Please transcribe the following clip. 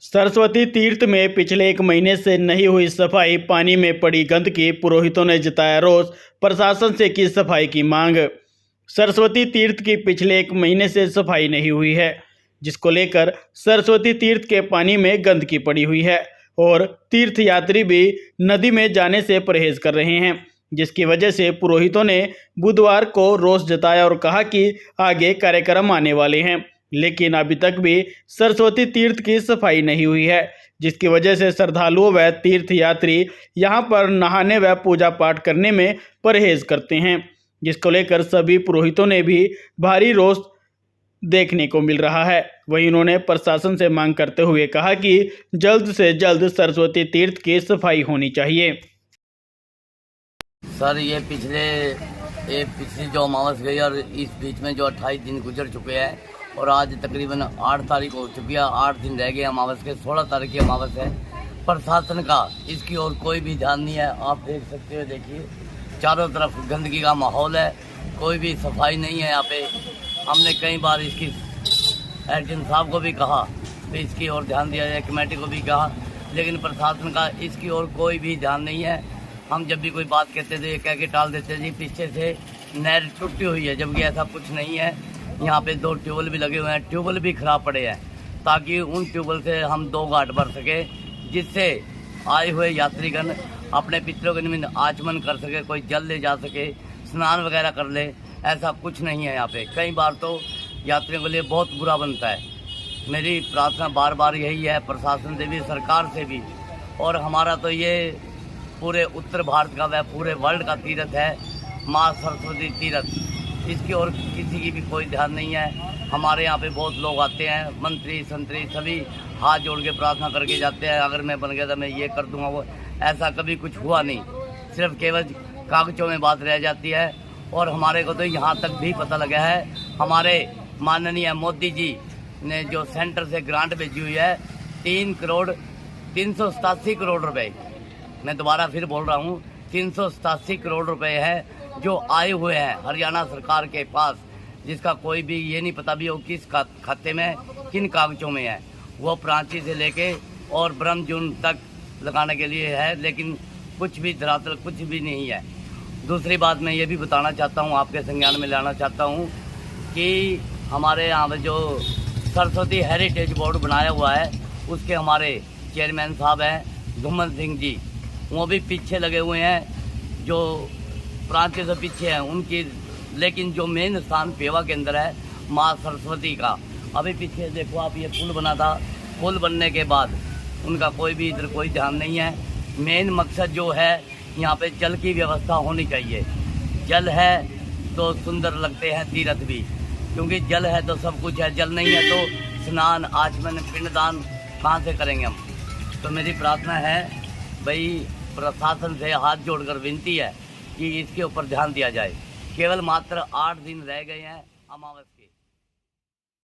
सरस्वती तीर्थ में पिछले 1 महीने से नहीं हुई सफाई, पानी में पड़ी गंदगी, पुरोहितों ने जताया रोष, प्रशासन से की सफाई की मांग। सरस्वती तीर्थ की पिछले 1 महीने से सफाई नहीं हुई है, जिसको लेकर सरस्वती तीर्थ के पानी में गंदगी पड़ी हुई है और तीर्थ यात्री भी नदी में जाने से परहेज कर रहे हैं, जिसकी वजह से पुरोहितों ने बुधवार को रोष जताया और कहा कि आगे कार्यक्रम आने वाले हैं, लेकिन अभी तक भी सरस्वती तीर्थ की सफाई नहीं हुई है, जिसकी वजह से श्रद्धालुओं व तीर्थ यात्री यहां पर नहाने व पूजा पाठ करने में परहेज करते हैं, जिसको लेकर सभी पुरोहितों ने भी भारी रोष देखने को मिल रहा है। वहीं उन्होंने प्रशासन से मांग करते हुए कहा कि जल्द से जल्द सरस्वती तीर्थ की सफाई होनी चाहिए। सर ये पिछली जो अमावस गई और इस बीच में जो 28 दिन गुजर चुके हैं और आज तकरीबन 8 तारीख हो चुकी है, 8 दिन रह गए अमावस के, 16 तारीख की अमावस है। प्रशासन का इसकी ओर कोई भी ध्यान नहीं है। आप देख सकते हो, देखिए चारों तरफ गंदगी का माहौल है, कोई भी सफाई नहीं है यहाँ पे। हमने कई बार इसकी एडमिन साहब को भी कहा तो इसकी ओर ध्यान दिया जाए, कमेटी को भी कहा, लेकिन प्रशासन का इसकी ओर कोई भी ध्यान नहीं है। हम जब भी कोई बात कहते थे ये कह के टाल देते जी पीछे से नहर टूटी हुई है, जबकि ऐसा कुछ नहीं है। यहाँ पे 2 ट्यूबवेल भी लगे हुए हैं, ट्यूबवेल भी खराब पड़े हैं, ताकि उन ट्यूबवेल से हम 2 घाट भर सके, जिससे आए हुए यात्रीगण अपने पितरों के निमित्त आचमन कर सके, कोई जल ले जा सके, स्नान वगैरह कर ले। ऐसा कुछ नहीं है यहाँ पे। कई बार तो यात्रियों के लिए बहुत बुरा बनता है। मेरी प्रार्थना बार बार यही है, प्रशासन से भी, सरकार से भी, और हमारा तो ये पूरे उत्तर भारत का व पूरे वर्ल्ड का तीर्थ है माँ सरस्वती तीर्थ। इसकी ओर किसी की भी कोई ध्यान नहीं है। हमारे यहाँ पे बहुत लोग आते हैं, मंत्री संतरी सभी हाथ जोड़ के प्रार्थना करके जाते हैं, अगर मैं बन गया तो मैं ये कर दूंगा वो। ऐसा कभी कुछ हुआ नहीं, सिर्फ केवल कागजों में बात रह जाती है। और हमारे को तो यहाँ तक भी पता लगा है, हमारे माननीय मोदी जी ने जो सेंटर से ग्रांट भेजी हुई है 3,387 करोड़ रुपए, मैं दोबारा फिर बोल रहा हूँ 387 करोड़ रुपए है जो आए हुए हैं हरियाणा सरकार के पास, जिसका कोई भी ये नहीं पता भी वो किस खाते में किन कागजों में है। वो प्रांची से लेके और ब्रह्मजून तक लगाने के लिए है, लेकिन कुछ भी धरातल कुछ भी नहीं है। दूसरी बात मैं ये भी बताना चाहता हूँ, आपके संज्ञान में लाना चाहता हूँ कि हमारे यहाँ पे जो सरस्वती हेरिटेज बोर्ड बनाया हुआ है, उसके हमारे चेयरमैन साहब हैं धूमन सिंह जी, वो भी पीछे लगे हुए हैं, जो प्रांत से पीछे हैं उनकी। लेकिन जो मेन स्थान पेवा के अंदर है माँ सरस्वती का, अभी पीछे देखो आप, ये पुल बना था, पुल बनने के बाद उनका कोई भी इधर कोई ध्यान नहीं है। मेन मकसद जो है यहाँ पे जल की व्यवस्था होनी चाहिए। जल है तो सुंदर लगते हैं तीर्थ भी, क्योंकि जल है तो सब कुछ है, जल नहीं है तो स्नान आचमन पिंडदान कहाँ से करेंगे हम। तो मेरी प्रार्थना है भाई, प्रशासन से हाथ जोड़कर विनती है कि इसके ऊपर ध्यान दिया जाए। केवल मात्र 8 दिन रह गए हैं अमावस।